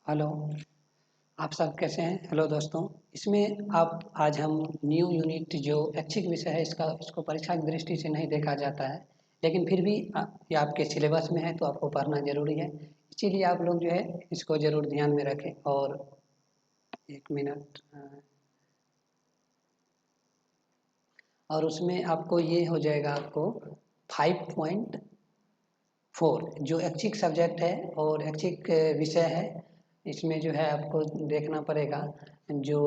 Hello. आप सब कैसे हैं? हेलो दोस्तों। इसमें आप आज हम न्यू यूनिट जो ऐच्छिक विषय है इसको परीक्षा की दृष्टि से नहीं देखा जाता है, लेकिन फिर भी ये आपके सिलेबस में है तो आपको पढ़ना ज़रूरी है। इसीलिए आप लोग जो है इसको ज़रूर ध्यान में रखें। और एक मिनट। और उसमें आपको ये हो जाएगा आपको 5.4 जो ऐच्छिक सब्जेक्ट है और ऐच्छिक विषय है। इसमें जो है आपको देखना पड़ेगा। जो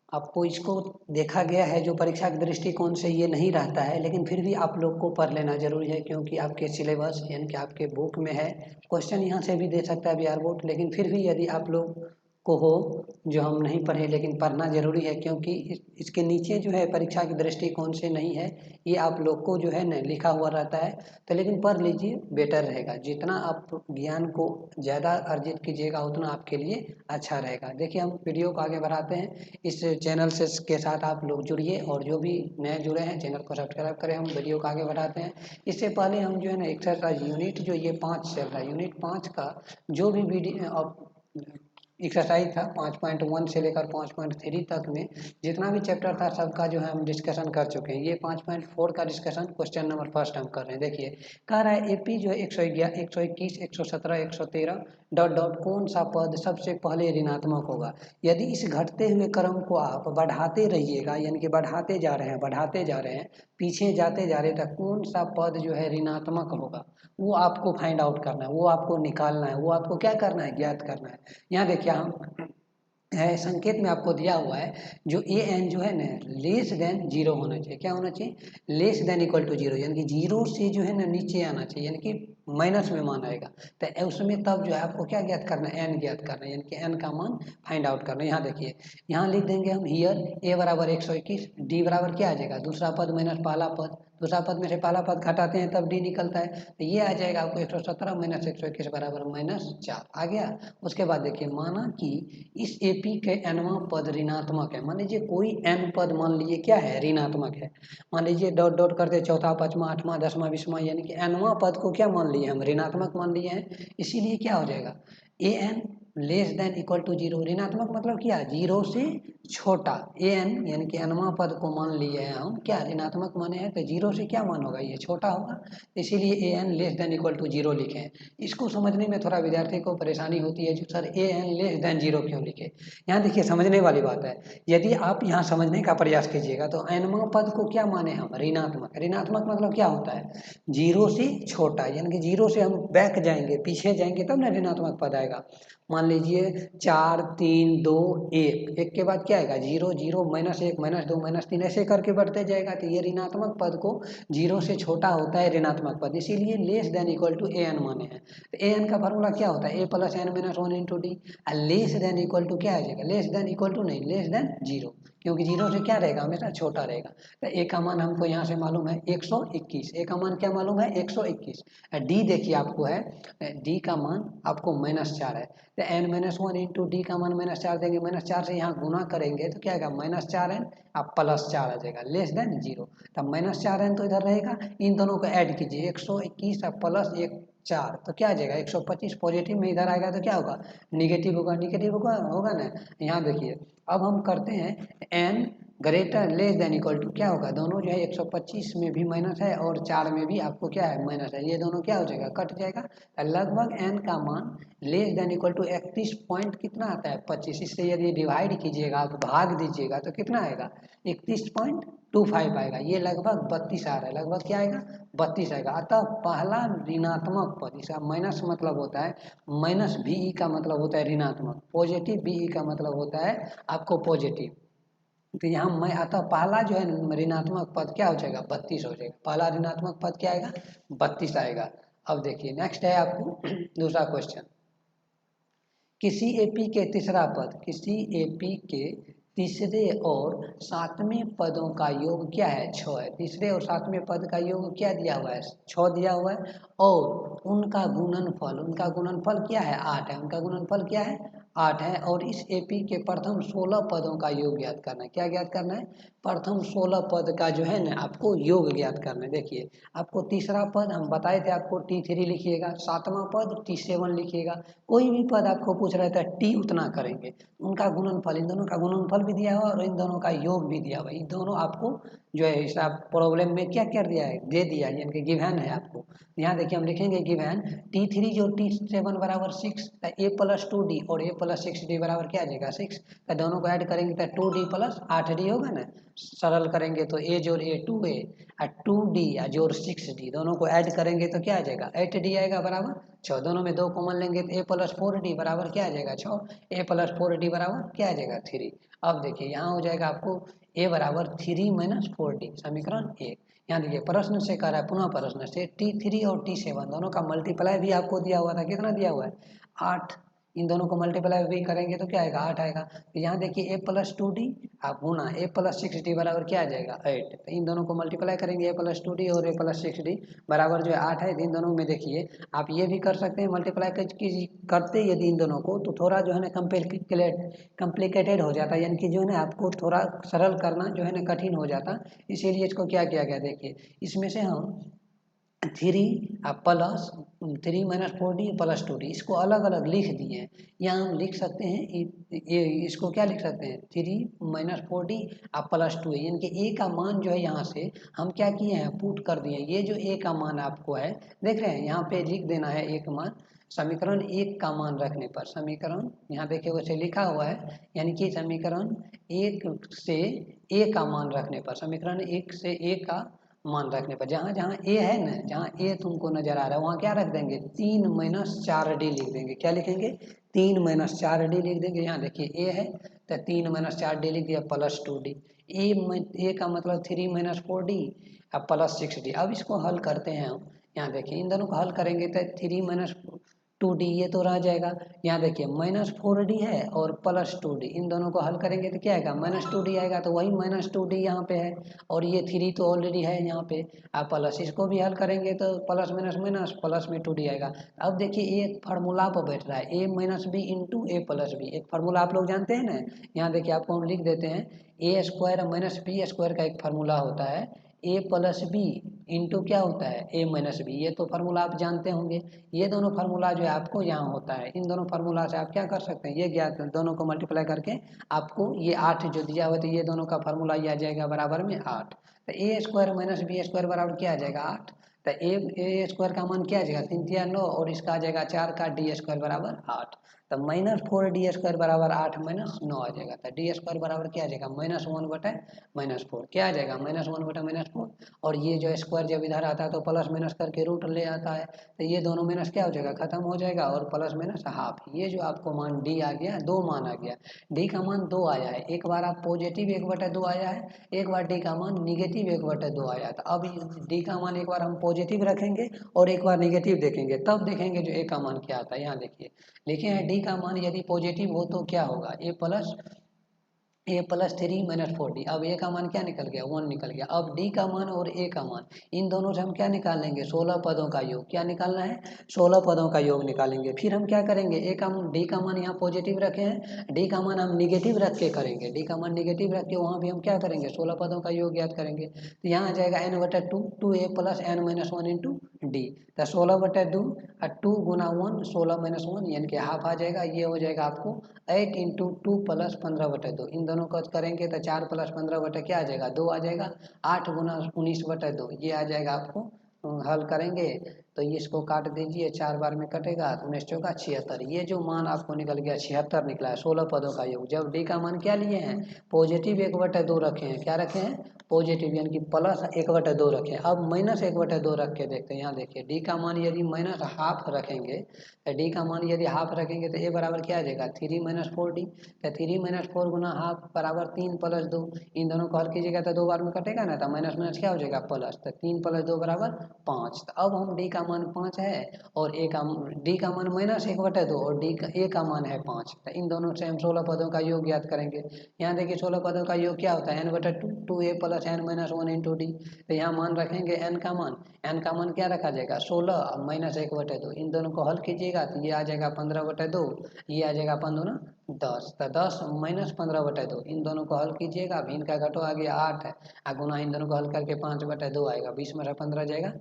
आपको इसको देखा गया है जो परीक्षा के दृष्टिकोण से ये नहीं रहता है, लेकिन फिर भी आप लोग को पढ़ लेना जरूरी है, क्योंकि आपके सिलेबस यानी कि आपके बुक में है। क्वेश्चन यहाँ से भी दे सकता है बिहार बोर्ड, लेकिन फिर भी यदि आप लोग को हो जो हम नहीं पढ़े, लेकिन पढ़ना जरूरी है, क्योंकि इसके नीचे जो है परीक्षा के दृष्टिकोण से नहीं है। ये आप लोग को जो है न लिखा हुआ रहता है, तो लेकिन पढ़ लीजिए, बेटर रहेगा। जितना आप ज्ञान को ज़्यादा अर्जित कीजिएगा उतना आपके लिए अच्छा रहेगा। देखिए, हम वीडियो को आगे बढ़ाते हैं। इस चैनल से के साथ आप लोग जुड़िए, और जो भी नए जुड़े हैं चैनल को सब्सक्राइब करें। हम वीडियो को आगे बढ़ाते हैं। इससे पहले हम जो है ना एक्सरसाइज यूनिट जो ये 5 चल रहा है, यूनिट 5 का जो भी वीडियो एक्सरसाइज था 5.1 से लेकर 5.3 तक में जितना भी चैप्टर था सबका जो है हम डिस्कशन कर चुके हैं। ये 5.4 का डिस्कशन क्वेश्चन नंबर फर्स्ट हम कर रहे हैं। देखिए, कह रहा है एपी जो है 111 121 117 113 डॉट डॉट कौन सा पद सबसे पहले ऋणात्मक होगा। यदि इस घटते हुए क्रम को आप बढ़ाते रहिएगा, यानी कि बढ़ाते जा रहे हैं, पीछे जाते जा रहे तक कौन सा पद जो है ऋणात्मक होगा, वो आपको फाइंड आउट करना है, वो आपको निकालना है, वो आपको क्या करना है, ज्ञात करना है। यहाँ देखिए, हम है संकेत में आपको दिया हुआ है जो ए एन जो है ना लेस देन जीरो होना चाहिए। क्या होना चाहिए? Less than equal to zero, यानी कि जीरो से जो है ना नीचे आना चाहिए, यानी कि माइनस में मान आएगा। तो उसमें तब जो है आपको क्या ज्ञात करना है? एन ज्ञात करना है, यानी कि एन का मान फाइंड आउट करना है। यहाँ देखिए, यहाँ लिख देंगे हम हियर ए बराबर 121, डी बराबर क्या आ जाएगा? दूसरा पद माइनस पहला पद, दूसरा पद में से पहला पद घटाते हैं तब डी निकलता है, तो ये आ जाएगा आपको 117 माइनस 121 बराबर -4 आ गया। उसके बाद देखिए, माना कि इस एपी के एनवां पद ऋणात्मक है। मान लीजिए कोई एन पद मान लीजिए क्या है, ऋणात्मक है। मान लीजिए डॉट डॉट करते चौथा पाँचवा आठवां 10वां 20वां, यानी कि एनवां पद को क्या मान लिए हम? ऋणात्मक मान लिए हैं। इसीलिए क्या हो जाएगा? A n less than equal to zero. ऋणात्मक मतलब क्या? जीरो से छोटा। ए एन यानी कि एनवां पद को मान लिए हैं हम क्या? ऋणात्मक माने हैं, तो जीरो से क्या मान होगा? ये छोटा होगा। इसीलिए a n less than equal to zero लिखे हैं। इसको समझने में थोड़ा विद्यार्थी को परेशानी होती है, जो सर ए एन लेस देन जीरो क्यों लिखे। यहाँ देखिए, समझने वाली बात है। यदि आप यहाँ समझने का प्रयास कीजिएगा तो एनवां पद को क्या माने हम? ऋणात्मक। ऋणात्मक मतलब क्या होता है? जीरो से छोटा, यानी कि जीरो से हम बैक जाएंगे, पीछे जाएंगे तब ना ऋणात्मक पद आएगा। मान लीजिए 4 3 2 1, एक के बाद क्या आएगा? जीरो जीरो -1 -2 -3 ऐसे करके बढ़ते जाएगा। तो ये ऋणात्मक पद को जीरो से छोटा होता है ऋणात्मक पद, इसीलिए less than equal to a n माने हैं। तो ए एन का फार्मूला क्या होता है? A plus n minus 1 into d. Less than equal to क्या आ जाएगा? लेस देन इक्वल टू नहीं, लेस देन जीरो, क्योंकि जीरो से क्या रहेगा? हमेशा छोटा रहेगा। तो ए का मान हमको यहाँ से मालूम है 121। ए का मान क्या मालूम है? 121। डी देखिए आपको है, डी का मान आपको -4 है। तो एन -1 इंटू डी का मान -4 देंगे, -4 से यहाँ गुना करेंगे तो क्या आएगा? -4 एन अब +4 आ जाएगा, लेस देन जीरो। तब -4 एन तो इधर रहेगा, इन दोनों को ऐड कीजिए, 121 और प्लस 4 तो क्या आ जाएगा? 125। पॉजिटिव में इधर आएगा तो क्या होगा? निगेटिव होगा। निगेटिव होगा ना। यहाँ देखिए, अब हम करते हैं n greater less than equal to क्या होगा? दोनों जो है 125 में भी माइनस है और 4 में भी आपको क्या है? माइनस है। ये दोनों क्या हो जाएगा? कट जाएगा। लगभग एन का मान less than equal to 31 point कितना आता है? 25। इससे यदि डिवाइड कीजिएगा, आप भाग दीजिएगा तो कितना आएगा? 31.25 आएगा। ये लगभग 32 आ रहा है। लगभग क्या आएगा? 32 आएगा। अतः पहला ऋणात्मक पद, इसका माइनस मतलब होता है, माइनस भी का मतलब होता है ऋणात्मक, पॉजिटिव भी का मतलब होता है आपको पॉजिटिव। तो यहाँ मैं अतः पहला जो है ऋणात्मक पद क्या हो जाएगा? 32 हो जाएगा। पहला ऋणात्मक पद क्या आएगा? 32 आएगा। अब देखिए, नेक्स्ट है आपको दूसरा क्वेश्चन। किसी एपी के तीसरा पद, किसी एपी के तीसरे और सातवें पदों का योग क्या है? 6 है। तीसरे और सातवें पद का योग क्या दिया हुआ है? 6 दिया हुआ है। और उनका गुणनफल क्या है? 8 है। उनका गुणनफल क्या है? 8 है और इस एपी के प्रथम 16 पदों का योग ज्ञात करना है। क्या ज्ञात करना है? प्रथम 16 पद का जो है ना आपको योग ज्ञात करना है। देखिए आपको तीसरा पद हम बताए थे, आपको T3 लिखिएगा, सातवां पद T7 लिखिएगा। कोई भी पद आपको पूछ रहा था T उतना करेंगे, उनका गुणनफल, इन दोनों का गुणनफल भी दिया हुआ और इन दोनों का योग भी दिया हुआ। इन दोनों आपको जो है हिसाब प्रॉब्लम में क्या कर दिया है, दे दिया है, यानी कि गिवन है आपको। यहाँ देखिए हम लिखेंगे गिवन T3 जो T7 बराबर 6 ए प्लस 2D और ए प्लस 6D बराबर क्या आ जाएगा 6। तो दोनों को ऐड करेंगे तो 2D प्लस 8D होगा ना। सरल करेंगे तो ए जोड़ ए 2A और 2D जोड़ 6D, दोनों को ऐड करेंगे तो क्या आ जाएगा 8D आएगा बराबर 6। दोनों में 2 कॉमन लेंगे तो ए प्लस 4D बराबर क्या आ जाएगा 6। ए प्लस 4D बराबर क्या आ जाएगा 3। अब देखिए यहाँ हो जाएगा आपको ए बराबर 3 माइनस 4D, समीकरण 1। यहाँ देखिए प्रश्न से कह रहा है, पुनः प्रश्न से T3 और T7 दोनों का मल्टीप्लाई भी आपको दिया हुआ था, कितना दिया हुआ है 8। इन दोनों को मल्टीप्लाई भी करेंगे तो क्या आएगा 8 आएगा। तो यहाँ देखिए ए प्लस 2D आप गुना ए प्लस 6D बराबर क्या आ जाएगा 8। तो इन दोनों को मल्टीप्लाई करेंगे ए प्लस 2D और ए प्लस 6D बराबर जो है 8 है। इन दोनों में देखिए आप ये भी कर सकते हैं मल्टीप्लाई करते यदि इन दोनों को तो थोड़ा जो है ना कम्प्लिकेटेड हो जाता है, यानी कि जो है ना आपको थोड़ा सरल करना जो है ना कठिन हो जाता। इसीलिए इसको क्या किया गया देखिए, इसमें से हम 3 plus 3 minus 4D plus 2D इसको अलग अलग लिख दिए हैं। यहाँ हम लिख सकते हैं ये इसको क्या लिख सकते हैं 3 माइनस 4D प्लस 2A, यानी कि ए का मान जो है यहाँ से हम क्या किए हैं पुट कर दिए हैं। ये जो ए का मान आपको है देख रहे हैं, यहाँ पे लिख देना है एक मान, समीकरण 1 का मान रखने पर, समीकरण यहाँ देखिए वैसे लिखा हुआ है, यानी कि समीकरण 1 से ए का मान रखने पर, समीकरण 1 से ए का मान रखने पर जहाँ जहाँ ए है ना, जहाँ ए तुमको नजर आ रहा है वहाँ क्या रख देंगे 3 माइनस 4D लिख देंगे। क्या लिखेंगे 3 माइनस 4D लिख देंगे। यहाँ देखिए ए है तो 3 माइनस 4D लिख दिया प्लस 2D। ए का मतलब 3 माइनस 4D अब प्लस 6D। अब इसको हल करते हैं हम, यहाँ देखिए इन दोनों को हल करेंगे तो 3 माइनस 2D ये तो रह जाएगा। यहाँ देखिए माइनस 4D है और प्लस 2D, इन दोनों को हल करेंगे तो क्या आएगा माइनस 2D आएगा। तो वही माइनस 2D यहाँ पे है और ये 3 तो ऑलरेडी है यहाँ पे। आप प्लस इसको भी हल करेंगे तो प्लस माइनस माइनस प्लस में 2D आएगा। अब देखिए एक फार्मूला पर बैठ रहा है ए माइनस बी इंटू ए प्लस बी, एक फार्मूला आप लोग जानते हैं ना। यहाँ देखिए आपको हम लिख देते हैं ए स्क्वायर माइनस बी स्क्वायर का एक फार्मूला होता है ए प्लस बी इंटू क्या होता है ए माइनस बी, ये तो फार्मूला आप जानते होंगे। ये दोनों फार्मूला जो है आपको यहाँ होता है, इन दोनों फार्मूला से आप क्या कर सकते हैं ये ज्ञात दोनों को मल्टीप्लाई करके आपको ये 8 जो दिया हुआ है ये दोनों का फार्मूला ये आ जाएगा बराबर में 8। तो ए स्क्वायर माइनस बी स्क्वायर बराबर क्या आ जाएगा 8। तो ए स्क्वायर का मान क्या आ जाएगा 3 3 9 और इसका आ जाएगा 4 का डी स्क्वायर बराबर 8। तो माइनस 4D स्क्वायर बराबर 8 माइनस 9 आ जाएगा। तो डी स्क्वायर बराबर क्या आ जाएगा -1 बटा -4 क्या आ जाएगा -1 बटा -4। और ये जो स्क्वायर जब इधर आता है तो प्लस माइनस करके रूट ले आता है, तो ये दोनों माइनस क्या हो जाएगा खत्म हो जाएगा और प्लस माइनस हाफ। ये जो आपको मान डी आ गया, दो मान आ गया, डी का मान 2 आया है। एक बार आप पॉजिटिव 1/2 आया है, एक बार डी का मान निगेटिव 1/2 आया था। अब डी का मान एक बार हम पॉजिटिव रखेंगे और एक बार निगेटिव देखेंगे, तब देखेंगे जो ए का मान क्या आता है। यहाँ देखिए लिखे हैं डी का मान यदि पॉजिटिव हो तो क्या होगा ए प्लस 3 माइनस 4D। अब ए का मान क्या निकल गया 1 निकल गया। अब डी का मान और ए का मान इन दोनों से हम क्या निकाल लेंगे 16 पदों का योग। क्या निकालना है 16 पदों का योग निकालेंगे। फिर हम क्या करेंगे डी का मान यहाँ पॉजिटिव रखे हैं, डी का मान हम निगेटिव रख के करेंगे, डी का मान निगेटिव रख के वहाँ भी हम क्या करेंगे 16 पदों का योग ज्ञात करेंगे। तो यहाँ आ जाएगा n/2 2a plus n minus 1 into D. तो 16/2 और 2 गुना 1 16 माइनस 1 यानी कि हाफ आ जाएगा। ये हो जाएगा आपको 8 इंटू 2 प्लस 15/2। इन दोनों को करेंगे तो 4 प्लस 15 बटे क्या आ जाएगा 2 आ जाएगा। 8 गुना 19/2 ये आ जाएगा आपको। हल करेंगे तो ये इसको काट दीजिए, 4 बार में कटेगा तो 19 चौका 76। ये जो मान आपको निकल गया 76 निकला है 16 पदों का योग। जब डी का मान क्या लिए हैं पॉजिटिव 1/2 रखे हैं, क्या रखे हैं पॉजिटिव यानी कि प्लस 1/2 रखे हैं। अब माइनस 1/2 रख के देखते हैं। यहाँ देखिए डी का मान यदि माइनस हाफ रखेंगे तो डी का मान यदि हाफ रखेंगे तो ए बराबर क्या आ जाएगा 3 माइनस 4D। तो 3 माइनस 4 गुना हाफ बराबर 3 प्लस 2। इन दोनों को हल कीजिएगा तो 2 बार में कटेगा ना, तो माइनस माइनस क्या हो जाएगा प्लस। तो 3 प्लस 2 बराबर 5। तो अब हम डी का का मान 5 है और डी का मान -1/2 और ए का मान है 5। तो इन दोनों से हम 16 पदों का योग ज्ञात करेंगे। यहाँ देखिए 16 पदों का योग क्या होता है, n/2 2a + n-1 into D. तो यहाँ मान रखेंगे n का मान क्या रखा जाएगा 16 -1/2। इन दोनों को हल कीजिएगा तो ये आ जाएगा 15/2, ये आ जाएगा 5 दूना 10। तो 10 -15/2 इन दोनों को हल कीजिएगा। अब इनका घटो आ गया 8 है, गुना इन दोनों को हल करके 5/2 आएगा। 20 में से 15 जाएगा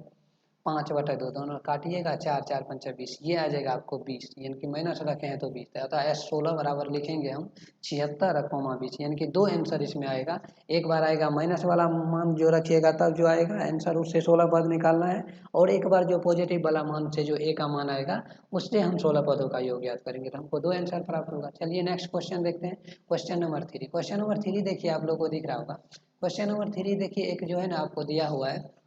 5/2, दोनों काटिएगा 4 4 5 20, ये आ जाएगा आपको 20, यानी कि माइनस रखे हैं तो 20। अतः S16 बराबर लिखेंगे हम 76,20, यानी कि दो आंसर इसमें आएगा। एक बार आएगा माइनस वाला मान जो रखिएगा तब जो आएगा आंसर, उससे 16 पद निकालना है। और एक बार जो पॉजिटिव वाला मान से जो ए का मान आएगा उससे हम 16 पदों का योग याद करेंगे, तो हमको दो आंसर प्राप्त होगा। चलिए नेक्स्ट क्वेश्चन देखते हैं। Question number 3। क्वेश्चन नंबर 3 देखिए, आप लोगों को दिख रहा होगा। क्वेश्चन नंबर 3 देखिए, एक जो है ना आपको दिया हुआ है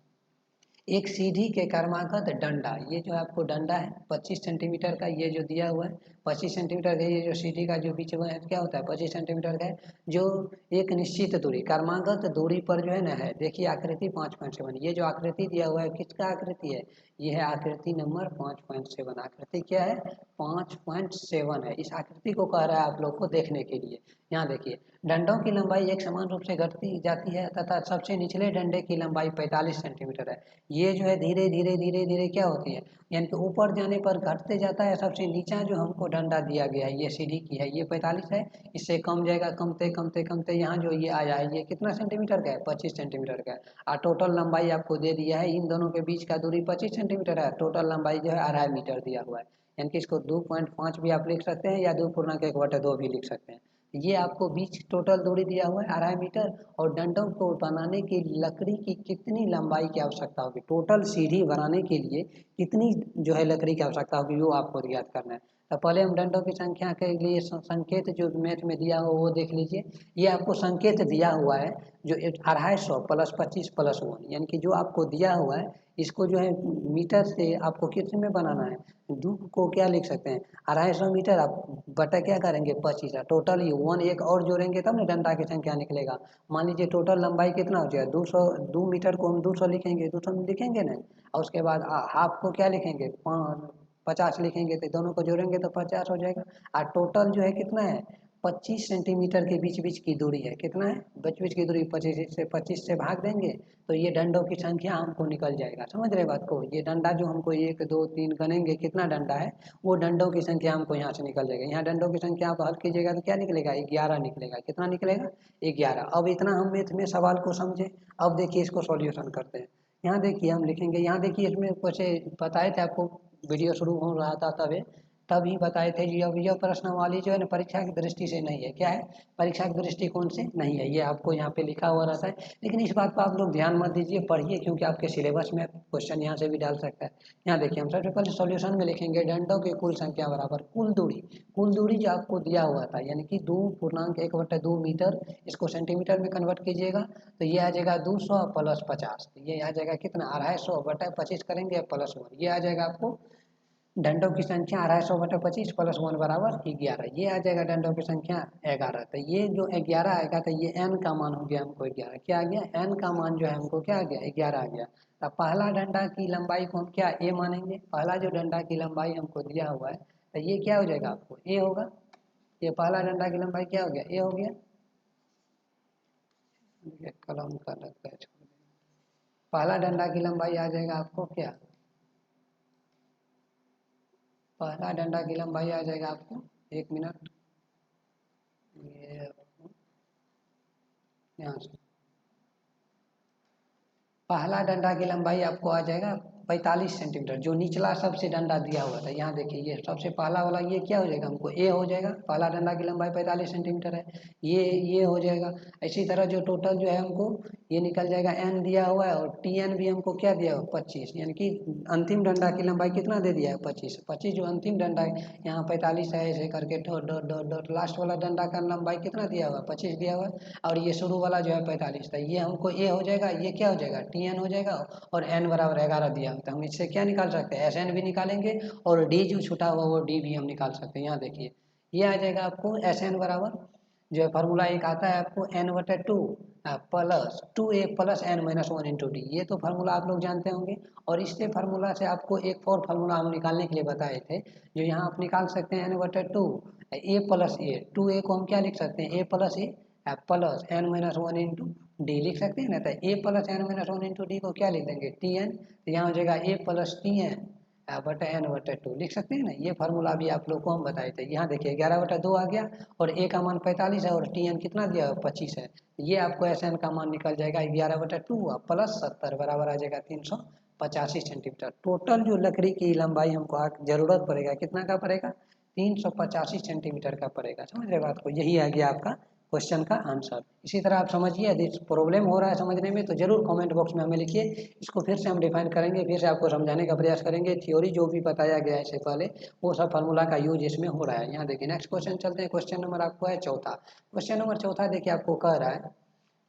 एक सीढ़ी के क्रमागत डंडा। ये जो आपको डंडा है 25 सेंटीमीटर का, ये जो दिया हुआ है 25 सेंटीमीटर का, ये जो सीढ़ी का जो बीच में क्या होता है 25 सेंटीमीटर का है, जो एक निश्चित दूरी क्रमागत दूरी पर जो है ना है। देखिए आकृति 5.7, ये जो आकृति दिया हुआ है किसका आकृति है, ये है आकृति नंबर 5.7। आकृति क्या है 5.7 है। इस आकृति को कह रहा है आप लोग को देखने के लिए। यहाँ देखिए डंडों की लंबाई एक समान रूप से घटती जाती है तथा सबसे निचले डंडे की लंबाई 45 सेंटीमीटर है। ये जो है धीरे धीरे धीरे धीरे क्या होती है, यानी कि ऊपर जाने पर घटते जाता है। सबसे नीचा जो हमको डंडा दिया गया है ये सीढ़ी की है, ये 45 है, इससे कम जाएगा, कमते कमते कमते यहाँ जो ये आया है ये कितना सेंटीमीटर का है 25 सेंटीमीटर का है। और टोटल लंबाई आपको दे दिया है, इन दोनों के बीच का दूरी 25 सेंटीमीटर है। टोटल लंबाई जो है 2.5 मीटर दिया हुआ है, यानी कि इसको 2.5 भी आप लिख सकते हैं या 2.1/2 भी लिख सकते हैं। ये आपको बीच टोटल दूरी दिया हुआ है 2.5 मीटर। और डंडों को बनाने की लकड़ी की कितनी लंबाई की आवश्यकता होगी, टोटल सीढ़ी बनाने के लिए कितनी जो है लकड़ी की आवश्यकता होगी वो आपको ज्ञात करना है। तो पहले हम डंडों की संख्या के लिए संकेत जो मैथ में दिया हो वो देख लीजिए। ये आपको संकेत दिया हुआ है जो 250 + 25 + 1, यानी कि जो आपको दिया हुआ है इसको जो है मीटर से आपको कितने में बनाना है, दो को क्या लिख सकते हैं 250 मीटर आप बटा क्या करेंगे 25 है। टोटल ये 1 एक और जोड़ेंगे तब ना डंडा की संख्या निकलेगा। मान लीजिए टोटल लंबाई कितना हो जाएगा 200, 2 मीटर को हम 200 लिखेंगे, 200 में लिखेंगे ना। और उसके बाद हाफ को क्या लिखेंगे 50 लिखेंगे, तो दोनों को जोड़ेंगे तो 50 हो जाएगा। और टोटल जो है कितना है 25 सेंटीमीटर के बीच बीच की दूरी है। कितना है बीच बीच की दूरी 25 से भाग देंगे तो ये डंडों की संख्या हमको निकल जाएगा। समझ रहे बात को, ये डंडा जो हमको 1 2 3 गनेंगे कितना डंडा है वो डंडों की संख्या हमको यहाँ से निकल जाएगा। यहाँ डंडों की संख्या आप हल कीजिएगा तो क्या निकलेगा 11 निकलेगा। कितना निकलेगा 11। अब इतना हम मैथ में सवाल को समझे। अब देखिए इसको सॉल्यूशन करते हैं। यहाँ देखिए हम लिखेंगे, यहाँ देखिए इसमें कुछ बताए थे आपको, वीडियो शुरू हो रहा था तभी बताए थे जी। अब यह प्रश्नावली जो है ना परीक्षा की दृष्टि से नहीं है, क्या है परीक्षा के दृष्टिकोण से नहीं है, ये आपको यहाँ पे लिखा हुआ रहता है। लेकिन इस बात पर आप लोग ध्यान मत दीजिए, पढ़िए, क्योंकि आपके सिलेबस में क्वेश्चन यहाँ से भी डाल सकता है। यहाँ देखिए हम सबसे पहले सॉल्यूशन में लिखेंगे डंडों की कुल संख्या बराबर कुल दूरी जो आपको दिया हुआ था, यानी कि 2.1/2 मीटर, इसको सेंटीमीटर में कन्वर्ट कीजिएगा तो ये आ जाएगा 200 + 50। ये आ जाएगा कितना 250/25 करेंगे +1, ये आ जाएगा आपको डंडों की संख्या 250/25 + 1 बराबर 11। ये आ जाएगा डंडों की संख्या 11। तो ये जो 11 आएगा तो ये n का मान हो गया हमको 11। क्या आ गया n का मान जो है हमको क्या आ गया 11 आ गया। तो पहला डंडा की लंबाई को हम क्या a मानेंगे, पहला जो डंडा की लंबाई हमको दिया हुआ है तो ये क्या हो जाएगा आपको a होगा। ये पहला डंडा की लंबाई क्या हो गया a हो गया। कलम का लगता है, पहला डंडा की लंबाई आ जाएगा आपको क्या, पहला डंडा की लंबाई आ जाएगा आपको 1 मिनट, ये यहाँ से पहला डंडा की लंबाई आपको आ जाएगा 45 सेंटीमीटर, जो निचला सबसे डंडा दिया हुआ था। यहाँ देखिए ये सबसे पहला वाला ये क्या हो जाएगा हमको ए हो जाएगा, पहला डंडा की लंबाई 45 सेंटीमीटर है, ये हो जाएगा। इसी तरह जो टोटल जो है हमको ये निकल जाएगा एन दिया हुआ है और टी एन भी हमको क्या दिया हुआ 25, यानी कि अंतिम डंडा की लंबाई कितना दे दिया है 25 जो अंतिम डंडा है यहाँ 45 है, ऐसे करके dot dot dot dot last वाला डंडा का लंबाई कितना दिया हुआ है 25 दिया हुआ है, और ये शुरू वाला जो है 45 था। ये हमको ए हो जाएगा, ये क्या हो जाएगा टी एन हो जाएगा, और n बराबर 11 दिया होता है। हम इससे क्या निकाल सकते हैं एस एन भी निकालेंगे और डी जो छूटा हुआ वो डी भी हम निकाल सकते हैं। यहाँ देखिए ये आ जाएगा आपको एस एन बराबर जो है फार्मूला एक आता है आपको n/2 plus 2a plus n minus one into d, ये तो फार्मूला आप लोग जानते होंगे। और इससे फार्मूला से आपको एक और फार्मूला हम निकालने के लिए बताए थे, जो यहाँ आप निकाल सकते हैं n/2 a plus A, 2a को हम क्या लिख सकते हैं a plus a plus n minus one into d लिख सकते हैं ना। तो a plus n minus one into d को क्या लिख देंगे tn, तो यहाँ हो जाएगा a प्लस tn बटा n/2 लिख सकते हैं ना। ये फार्मूला भी आप लोग को हम बताए थे। यहाँ देखिए 11/2 आ गया और a का मान 45 है और tn कितना दिया 25 है। ये आपको Sn का मान निकल जाएगा 11/2 प्लस 70 बराबर आ जाएगा 385 सेंटीमीटर। टोटल जो लकड़ी की लंबाई हमको जरूरत पड़ेगा कितना का पड़ेगा 385 सेंटीमीटर का पड़ेगा। समझ रहे बात को, यही आ गया आपका क्वेश्चन का आंसर। इसी तरह आप समझिए, यदि प्रॉब्लम हो रहा है समझने में तो जरूर कमेंट बॉक्स में हमें लिखिए। इसको फिर से हम डिफाइन करेंगे, फिर से आपको समझाने का प्रयास करेंगे। थ्योरी जो भी बताया गया है इससे पहले वो सब फार्मूला का यूज इसमें हो रहा है। यहाँ देखिए नेक्स्ट क्वेश्चन चलते हैं। क्वेश्चन नंबर आपको है चौथा। क्वेश्चन नंबर चौथा देखिए आपको कह रहा है,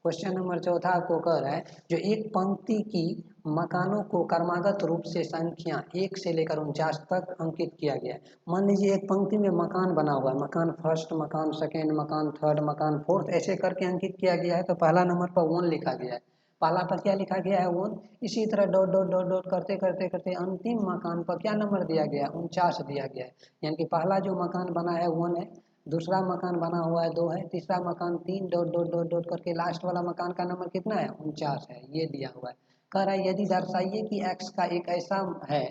क्वेश्चन नंबर चौथा आपको कह रहा है जो एक पंक्ति की मकानों को क्रमागत रूप से संख्या 1 से लेकर 49 तक अंकित किया गया है। मान लीजिए एक पंक्ति में मकान बना हुआ है, मकान फर्स्ट, मकान सेकेंड, मकान थर्ड, मकान फोर्थ, ऐसे करके अंकित किया गया है। तो पहला नंबर पर 1 लिखा गया है, पहला पर क्या लिखा गया है 1। इसी तरह डॉट डॉट डॉट डॉट करते करते करते अंतिम मकान पर क्या नंबर दिया गया है 49 दिया गया है। यानी कि पहला जो मकान बना है 1 है, दूसरा मकान बना हुआ है 2 है, तीसरा मकान 3 डॉट डॉट डॉट डॉट करके लास्ट वाला मकान का नंबर कितना है 49 है, ये दिया हुआ है। कह रहा है यदि दर्शाइए कि x का एक ऐसा है,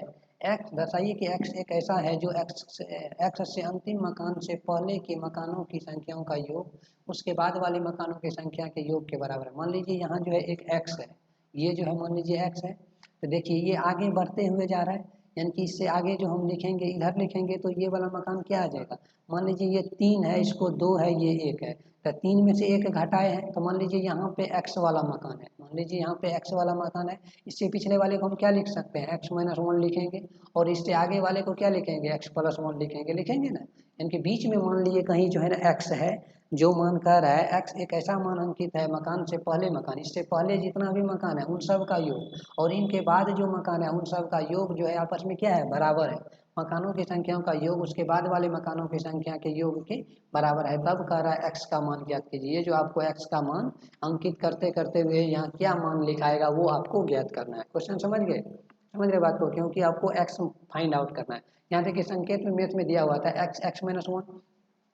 x दर्शाइए कि x एक ऐसा है जो x से अंतिम मकान से पहले के मकानों की संख्याओं का योग उसके बाद वाले मकानों की संख्या के योग के बराबर है। मान लीजिए यहाँ जो है एक x है, ये जो है मान लीजिए x है। तो देखिए ये आगे बढ़ते हुए जा रहा है, यानी कि इससे आगे जो हम लिखेंगे इधर लिखेंगे तो ये वाला मकान क्या आ जाएगा। मान लीजिए ये 3 है, इसको 2 है, ये 1 है, तो 3 में से 1 घटाए हैं तो मान लीजिए यहाँ पे x वाला मकान है। मान लीजिए यहाँ पे x वाला मकान है, इससे पिछले वाले को हम क्या लिख सकते हैं x माइनस वन लिखेंगे और इससे आगे वाले को क्या लिखेंगे x प्लस वन लिखेंगे, लिखेंगे ना। यानी कि बीच में मान लीजिए कहीं जो है ना x है, जो मान कह रहा है x एक ऐसा मान अंकित है मकान से पहले मकान, इससे पहले जितना भी मकान है उन सब का योग और इनके बाद जो मकान है उन सब का योग जो है आपस में क्या है बराबर है। मकानों की संख्याओं का योग उसके बाद वाले मकानों की संख्या के योग के बराबर है। तब कह रहा है x का मान ज्ञात कीजिए। जो आपको x का मान अंकित करते करते हुए यहाँ क्या मान लिखाएगा वो आपको ज्ञात करना है। क्वेश्चन समझ गए, समझ रहे बात को, क्योंकि आपको x फाइंड आउट करना है। यहाँ देखिए संकेत में मैथ में दिया हुआ था x माइनस वन,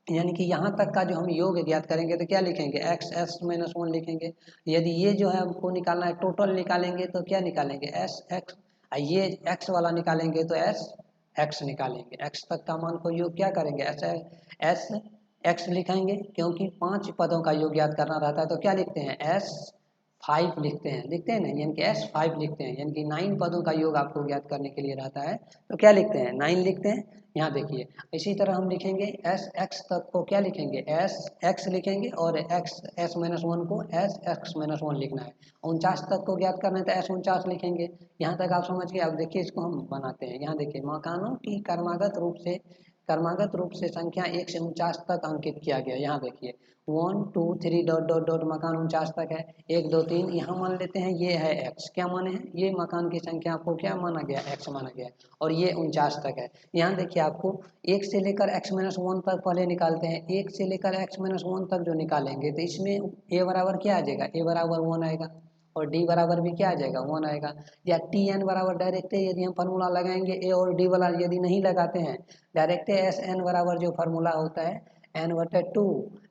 यानी कि यहाँ तक का जो हम योग ज्ञात करेंगे तो क्या लिखेंगे x माइनस वन लिखेंगे। यदि ये जो है हमको निकालना है टोटल निकालेंगे तो क्या निकालेंगे x, ये x वाला निकालेंगे तो x निकालेंगे। x तक का मान को योग क्या करेंगे एस x लिखेंगे, क्योंकि 5 पदों का योग ज्ञात करना रहता है तो क्या लिखते हैं S5 लिखते हैं ना, यानी कि S5 लिखते हैं। यानी कि 9 पदों का योग आपको ज्ञात करने के लिए रहता है तो क्या लिखते हैं 9 लिखते हैं। यहाँ देखिए इसी तरह हम लिखेंगे x तक को क्या लिखेंगे x लिखेंगे और s माइनस वन को x माइनस वन लिखना है। 49 तक को ज्ञात करना है तो s49 लिखेंगे। यहाँ तक आप समझ गए। अब देखिए इसको हम बनाते हैं। यहाँ देखिए मकानों की क्रमागत रूप से संख्या 1 से 49 तक अंकित किया गया। यहाँ देखिए 1 2 3 डॉट डॉट डॉट मकान 49 तक है, 1 2 3 यहाँ मान लेते हैं ये है x, क्या माने हैं ये मकान की संख्या आपको क्या माना गया x माना गया और ये 49 तक है। यहाँ देखिए आपको 1 से लेकर x माइनस वन तक पहले निकालते हैं। 1 से लेकर x माइनस वन तक जो निकालेंगे तो इसमें a बराबर क्या आ जाएगा a बराबर 1 आएगा और d बराबर भी क्या आ जाएगा 1 आएगा। या tn बराबर डायरेक्ट यदि हम फार्मूला लगाएंगे a और d वाला यदि नहीं लगाते हैं डायरेक्ट एस एन बराबर जो फार्मूला होता है n/2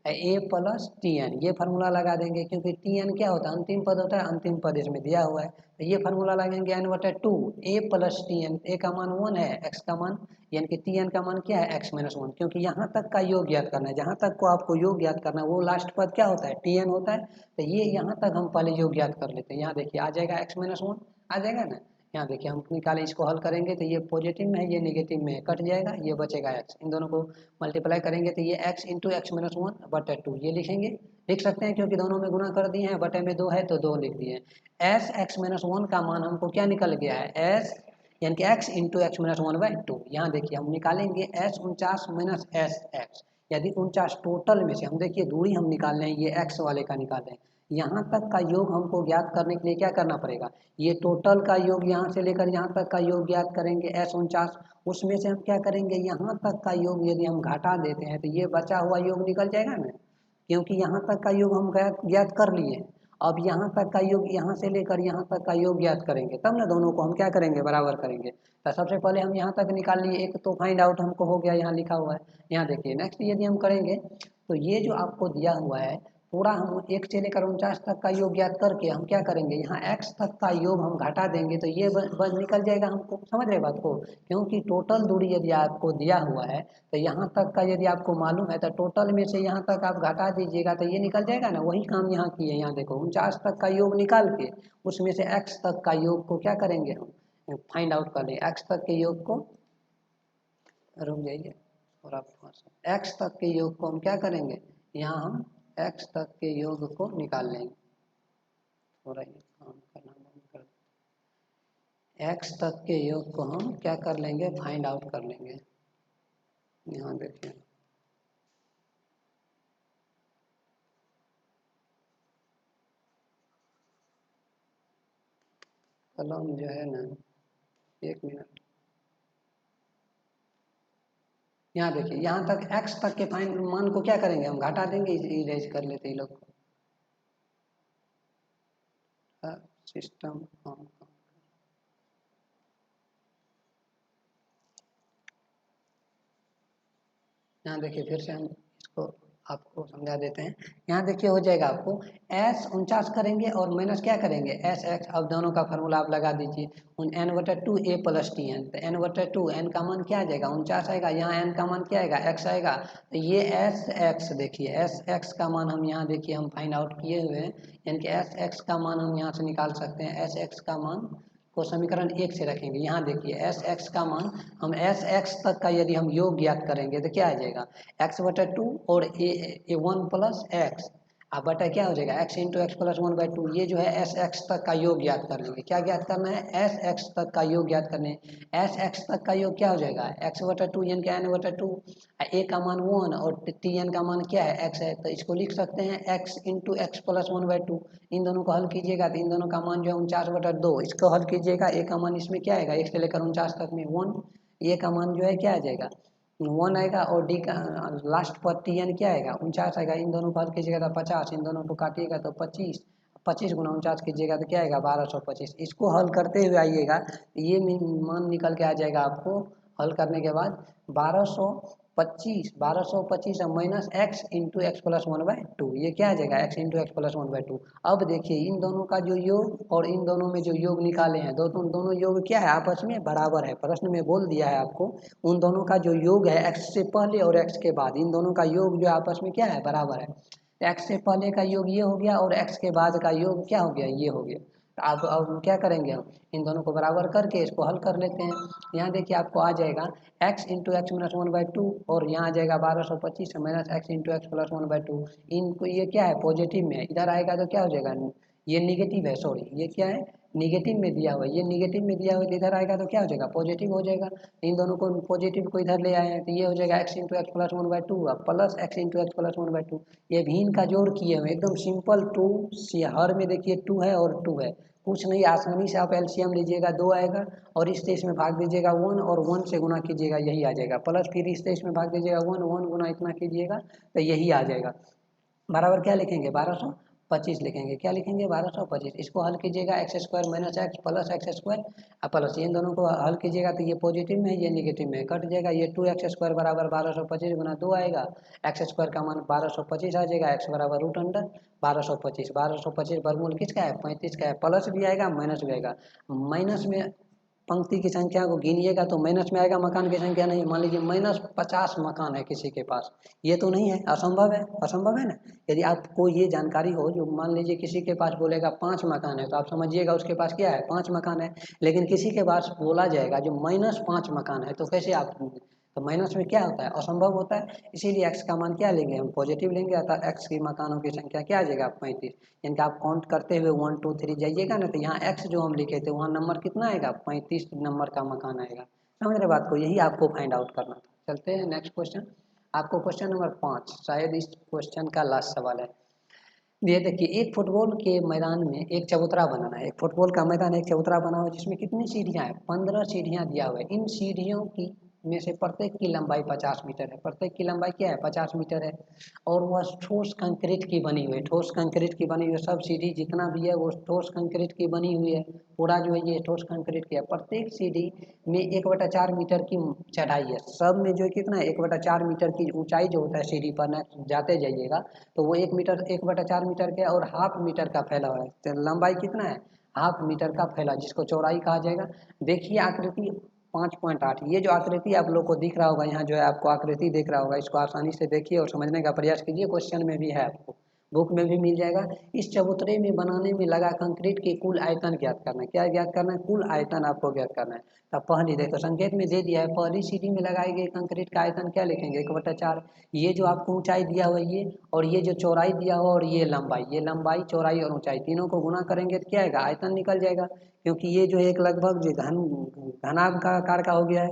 a plus t n, ये फार्मूला लगा देंगे क्योंकि टी एन क्या होता है अंतिम पद होता है, अंतिम पद इसमें दिया हुआ है। तो ये फार्मूला लगाएंगे n/2 a plus t n, a का मान 1 है, x का मान यानी कि टी एन का मान क्या है x माइनस वन, क्योंकि यहाँ तक का योग ज्ञात करना है। जहाँ तक को आपको योग ज्ञात करना है वो लास्ट पद क्या होता है टी एन होता है। तो ये यहाँ तक हम पहले योग ज्ञात कर लेते हैं। यहाँ देखिए आ जाएगा x माइनस वन आ जाएगा ना। यहाँ देखिए हम निकाले, इसको हल करेंगे तो ये पॉजिटिव में है ये नेगेटिव में है, कट जाएगा ये बचेगा x। इन दोनों को मल्टीप्लाई करेंगे तो ये x into x minus one बटे टू ये लिखेंगे, लिख सकते हैं क्योंकि दोनों में गुना कर दिए हैं, बटे में 2 है तो 2 लिख दिए। एस एक्स माइनस वन का मान हमको क्या निकल गया है एस, यानी कि x into x minus one by two. यहाँ देखिए हम निकालेंगे s49 माइनस एस एक्स, यदि 49 टोटल में से हम देखिए दूरी हम निकाल रहे हैं ये x वाले का निकाल रहे हैं। यहाँ तक का योग हमको ज्ञात करने के लिए क्या करना पड़ेगा, ये टोटल का योग यहाँ से लेकर यहाँ तक का योग ज्ञात करेंगे s49, उसमें से हम क्या करेंगे यहाँ तक का योग यदि हम घटा देते हैं तो ये बचा हुआ योग निकल जाएगा ना, क्योंकि यहाँ तक का योग हम ज्ञात कर लिए अब यहाँ तक का योग, यहाँ से लेकर यहाँ तक का योग ज्ञात करेंगे, तब ना दोनों को हम क्या करेंगे, बराबर करेंगे। तो सबसे पहले हम यहाँ तक निकाल लिए, एक तो फाइंड आउट हमको हो गया, यहाँ लिखा हुआ है। यहाँ देखिए नेक्स्ट यदि हम करेंगे तो ये जो आपको दिया हुआ है पूरा, हम 1 से लेकर 49 तक का योग ज्ञात करके हम क्या करेंगे, यहाँ x तक का योग हम घटा देंगे तो ये बस निकल जाएगा। हमको समझ रहे बात को, क्योंकि टोटल दूरी यदि आपको दिया हुआ है तो यहाँ तक का यदि आपको मालूम है तो टोटल में से यहाँ तक आप घटा दीजिएगा तो ये निकल जाएगा ना। वही काम यहाँ किए, यहाँ देखो 49 तक का योग निकाल के उसमें से x तक का योग को क्या करेंगे, हम फाइंड आउट कर लेंगे। x तक के योग को, रुक जाइए और आप x तक के योग को हम क्या करेंगे, यहाँ हम x तक के योग को निकाल लेंगे। थोड़ा ये काम करना बंद कर, x तक के योग को हम क्या कर लेंगे, फाइंड आउट कर लेंगे। यहाँ देखिए कलम जो है ना, 1 मिनट, यहाँ देखिए यहाँ तक x तक के फाइंड मान को क्या करेंगे, हम घटा देंगे, इरेज कर लेते हैं लोग सिस्टम। यहाँ देखिए फिर से हम इसको आपको समझा देते हैं। यहाँ देखिए हो जाएगा आपको s 49 करेंगे और माइनस क्या करेंगे एस एक्स। अब दोनों का फार्मूला आप लगा दीजिए, n/2 a + tn, तो n/2 n का मान क्या आ जाएगा 49 आएगा, यहाँ n का मान क्या आएगा x आएगा। तो ये एस एक्स देखिए, एस एक्स का मान हम यहाँ देखिए हम फाइंड आउट किए हुए हैं, यानी कि एस एक्स का मान हम यहाँ से निकाल सकते हैं। एस एक्स का मान को समीकरण 1 से रखेंगे। यहाँ देखिए एस एक्स का मान, हम एस एक्स तक का यदि हम योग ज्ञात करेंगे तो क्या आ जाएगा x/2 और ए 1 + x, अब बटा क्या हो जाएगा x × x + 1/2। ये जो है एस एक्स तक का योग ज्ञात कर लेंगे। क्या ज्ञात करना है, एस एक्स तक का योग ज्ञात करने। एस एक्स तक का योग क्या हो जाएगा x/2 यानी कि n/2, a का मान 1 और tn का मान क्या है x है, तो इसको लिख सकते हैं x × x + 1/2। इन दोनों को हल कीजिएगा तो इन दोनों का मान जो है 49/2, इसको हल कीजिएगा, a का मान इसमें क्या आएगा 1 से लेकर 49 तक में 1, a का मान जो है क्या आ जाएगा 1 आएगा, और डी का लास्ट पर tn क्या आएगा 49 आएगा। इन दोनों को हल कीजिएगा तो 50, इन दोनों को काटिएगा तो 25, 25 × 49 कीजिएगा तो क्या आएगा 1225। इसको हल करते हुए आइएगा, ये मान निकल के आ जाएगा आपको हल करने के बाद 1225 और माइनस x × x + 1/2, ये क्या आ जाएगा x × x + 1/2। अब देखिए इन दोनों का जो योग और इन दोनों में जो योग निकाले हैं, दोनों योग क्या है आपस में बराबर है। प्रश्न में बोल दिया है आपको उन दोनों का जो योग है x से पहले और x के बाद, इन दोनों का योग जो आपस में क्या है बराबर है। x से पहले का योग ये हो गया और x के बाद का योग क्या हो गया ये हो गया। अब क्या करेंगे, हम इन दोनों को बराबर करके इसको हल कर लेते हैं। यहाँ देखिए आपको आ जाएगा x × x - 1/2 और यहाँ आ जाएगा 1225 माइनस x × x + 1/2। इनको ये क्या है पॉजिटिव में है, इधर आएगा तो क्या हो जाएगा, ये निगेटिव है, सॉरी ये क्या है निगेटिव में दिया हुआ है, ये निगेटिव में दिया हुआ है, इधर आएगा तो क्या हो जाएगा पॉजिटिव हो जाएगा। इन दोनों को पॉजिटिव को इधर ले आए हैं तो ये हो जाएगा x × x + 1/2 plus x × x + 1/2। ये भी इनका जोड़ किए हुए एकदम सिंपल, 2 हर में देखिए 2 है और 2 है, कुछ नहीं, आसानी से आप एलसीएम लीजिएगा 2 आएगा और इससे इसमें भाग दीजिएगा 1 और 1 से गुना कीजिएगा यही आ जाएगा, प्लस फिर इससे इसमें भाग दीजिएगा 1 गुना इतना कीजिएगा तो यही आ जाएगा। बराबर क्या लिखेंगे 1225 लिखेंगे, क्या लिखेंगे 1225। इसको हल कीजिएगा x² - x plus x² plus इन दोनों को हल कीजिएगा तो ये पॉजिटिव में है ये निगेटिव में कट जाएगा, ये 2x² बराबर 1225 गुना 2 आएगा, x² का मान 1225 आ जाएगा, x बराबर √1225। 1225 वर्गमूल किसका है 35 का है, प्लस भी आएगा माइनस भी आएगा। माइनस में पंक्ति की संख्या को गिनिएगा तो माइनस में आएगा, मकान की संख्या नहीं। मान लीजिए -50 मकान है किसी के पास, ये तो नहीं है, असंभव है, असंभव है ना। यदि आपको ये जानकारी हो जो मान लीजिए किसी के पास बोलेगा 5 मकान है तो आप समझिएगा उसके पास क्या है 5 मकान है, लेकिन किसी के पास बोला जाएगा जो -5 मकान है तो कैसे आप, तो माइनस में क्या होता है असंभव होता है, इसीलिए x का मान क्या लेंगे हम पॉजिटिव लेंगे, अर्थात x की मकानों की संख्या क्या आ जाएगा 35। यानी कि आप काउंट करते हुए 1 2 3 जाइएगा ना तो यहाँ x जो हम लिखे थे वहाँ नंबर कितना आएगा 35 नंबर का मकान आएगा। समझ रहे बात को, यही आपको फाइंड आउट करना था। चलते हैं नेक्स्ट क्वेश्चन, आपको क्वेश्चन नंबर 5 शायद इस क्वेश्चन का लास्ट सवाल है। ये देखिए एक फुटबॉल के मैदान में एक चबूतरा बनाना है, एक फुटबॉल का मैदान एक चबूतरा बना हुआ है जिसमें कितनी सीढ़ियाँ हैं 15 सीढ़ियाँ दिया हुआ है। इन सीढ़ियों की में से प्रत्येक की लंबाई 50 मीटर है, प्रत्येक की लंबाई क्या है 50 मीटर है। और वह ठोस कंक्रीट की बनी हुई है, ठोस कंक्रीट की बनी हुई है, सब सीढ़ी जितना भी है वो ठोस कंक्रीट की बनी हुई है, पूरा जो है ये ठोस कंक्रीट की है। प्रत्येक सीढ़ी में 1/4 मीटर की चढ़ाई है, सब में जो है कितना है 1/4 मीटर की ऊंचाई जो होता है सीढ़ी पर ना जाते जाइएगा तो वो 1/4 मीटर के और हाफ मीटर का फैला हुआ है, तो लंबाई कितना है हाफ मीटर का फैला, जिसको चौड़ाई कहा जाएगा। देखिए आकृति 5.8, ये जो आकृति आप लोग को दिख रहा होगा, यहाँ जो है आपको आकृति दिख रहा होगा, इसको आसानी से देखिए और समझने का प्रयास कीजिए, क्वेश्चन में भी है, आपको बुक में भी मिल जाएगा। इस चबूतरे में बनाने में लगा कंक्रीट की कुल आयतन ज्ञात करना है, क्या ज्ञात करना है, कुल आयतन आपको ज्ञात करना है। तब पहली देखो संकेत में दे दिया है, पहली सीढ़ी में लगाई गई कंक्रीट का आयतन क्या लिखेंगे 1/4, ये जो आपको ऊंचाई दिया हुआ है ये, और ये जो चौड़ाई दिया हुआ और ये लंबाई चौड़ाई और ऊंचाई तीनों को गुना करेंगे तो क्या आएगा आयतन निकल जाएगा, क्योंकि ये जो एक लगभग जो घनाभ का आकार का हो गया है,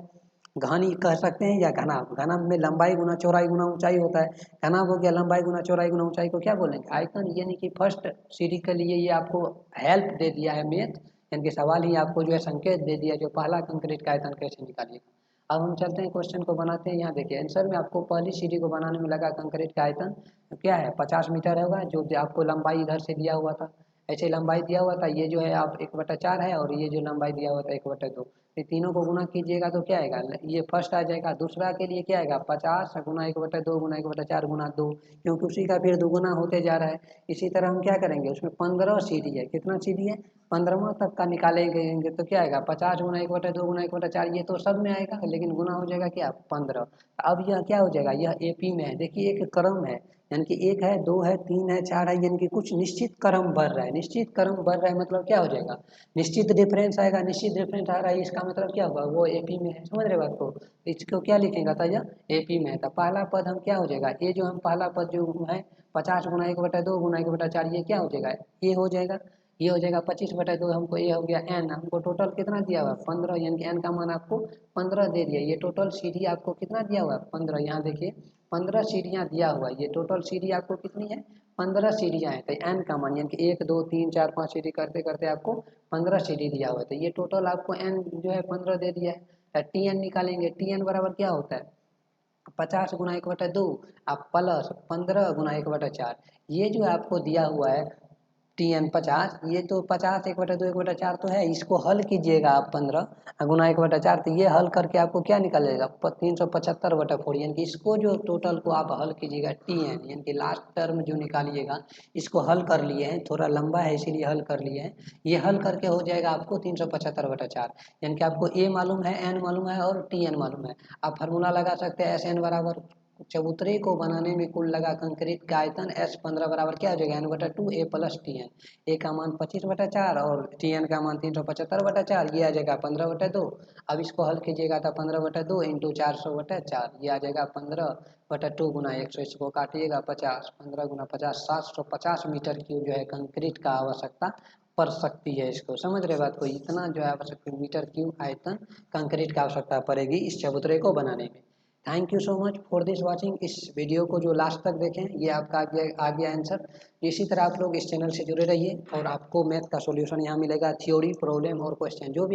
घनी कह सकते हैं या घनाभ, घनाभ में लंबाई गुना चौड़ाई गुना ऊंचाई होता है, घनाभ हो गया लंबाई गुना चौड़ाई गुना ऊंचाई को क्या बोलेंगे आयतन। यानी कि फर्स्ट सीढ़ी के लिए ये आपको हेल्प दे दिया है मैथ, यानी कि सवाल ही आपको जो है संकेत दे दिया जो पहला कंक्रीट का आयतन कैसे निकालिएगा। अब हम चलते हैं क्वेश्चन को बनाते हैं। यहाँ देखिए आंसर में आपको पहली सीढ़ी को बनाने में लगा कंक्रीट का आयतन क्या है 50 मीटर होगा, जो आपको लंबाई इधर से दिया हुआ था, ऐसे लंबाई दिया हुआ था, ये जो है आप 1/4 है और ये जो लंबाई दिया हुआ था 1/2, ये तीनों को गुना कीजिएगा तो क्या आएगा, ये फर्स्ट आ जाएगा। दूसरा के लिए क्या आएगा 50 गुना 1/2 गुना 1/4 गुना 2, क्योंकि उसी का फिर दुगुना होते जा रहा है। इसी तरह हम क्या करेंगे, उसमें 15 सीढ़ी है, कितना सीढ़ी है 15वां तक का निकालेंगे तो क्या आएगा 50 गुना 1/2 गुना 1/4, ये तो सब में आएगा लेकिन गुना हो जाएगा क्या 15। अब यह क्या हो जाएगा, यह एपी में है, देखिए एक क्रम है, यानी कि 1 है 2 है 3 है 4 है, यानी कि कुछ निश्चित क्रम बढ़ रहा है, निश्चित क्रम बढ़ रहा है मतलब क्या हो जाएगा निश्चित डिफरेंस आएगा, निश्चित डिफरेंस आ रहा है, इसका मतलब क्या होगा वो एपी में है, समझ रहे बात को। इसको क्या लिखेगा था यह एपी में है, तो पहला पद हम क्या हो जाएगा, ये जो हम पहला पद जो है 50 गुना 1/2 गुना 1/4, ये क्या हो जाएगा ये हो जाएगा, ये हो जाएगा 25/2, हमको ये हो गया एन, हमको टोटल कितना दिया हुआ है 15, यानी कि एन का मान आपको 15 दे दिया। ये टोटल सीढ़ी आपको कितना दिया हुआ है 15, यहाँ देखिए 15 सीढ़ियाँ दिया हुआ है, ये टोटल सीढ़ी आपको कितनी है 15 सीढ़ियाँ हैं, तो एन का मान यानी कि 1 2 3 4 5 सीढ़ी करते करते आपको 15 सीढ़ी दिया हुआ है, तो ये टोटल आपको एन जो है 15 दे दिया है। टी एन निकालेंगे, टी एन बराबर क्या होता है 50 गुना 1/2 आप प्लस 15 गुना 1/4, ये जो आपको दिया हुआ है टी एन 50, ये तो 50 1/2 1/4 तो है, इसको हल कीजिएगा आप 15 गुना 1/4, तो ये हल करके आपको क्या निकलेगा 375/4, यानी कि इसको जो टोटल को आप हल कीजिएगा टी एन यानी कि लास्ट टर्म जो निकालिएगा इसको हल कर लिए हैं, थोड़ा लंबा है इसीलिए हल कर लिए हैं, ये हल करके हो जाएगा आपको 375/4, यानी कि आपको ए मालूम है एन मालूम है और टी एन मालूम है। आप फार्मूला लगा सकते हैं एस एन बराबर चबूतरे को बनाने में कुल लगा कंक्रीट का आयतन S15 बराबर क्या हो जाएगा n/2 A plus t n, a का मान 25/4 और टी एन का मान 375/4, ये आ जाएगा 15/2। अब इसको हल कीजिएगा तो 15/2 इंटू 400/4, ये आ जाएगा 15/2 गुना 100, इसको काटिएगा 50, 15 गुना 50 750 मीटर क्यूब जो है कंक्रीट का आवश्यकता पड़ सकती है। इसको समझ रहे बात को, इतना जो है आवश्यकता मीटर क्यूब आयतन कंक्रीट का आवश्यकता पड़ेगी इस चबूतरे को बनाने में। Thank you so much for this watching, इस वीडियो को जो लास्ट तक देखें ये आपका आ गया आंसर। इसी तरह आप लोग इस चैनल से जुड़े रहिए और आपको मैथ का सॉल्यूशन यहाँ मिलेगा, थ्योरी प्रॉब्लम और क्वेश्चन जो भी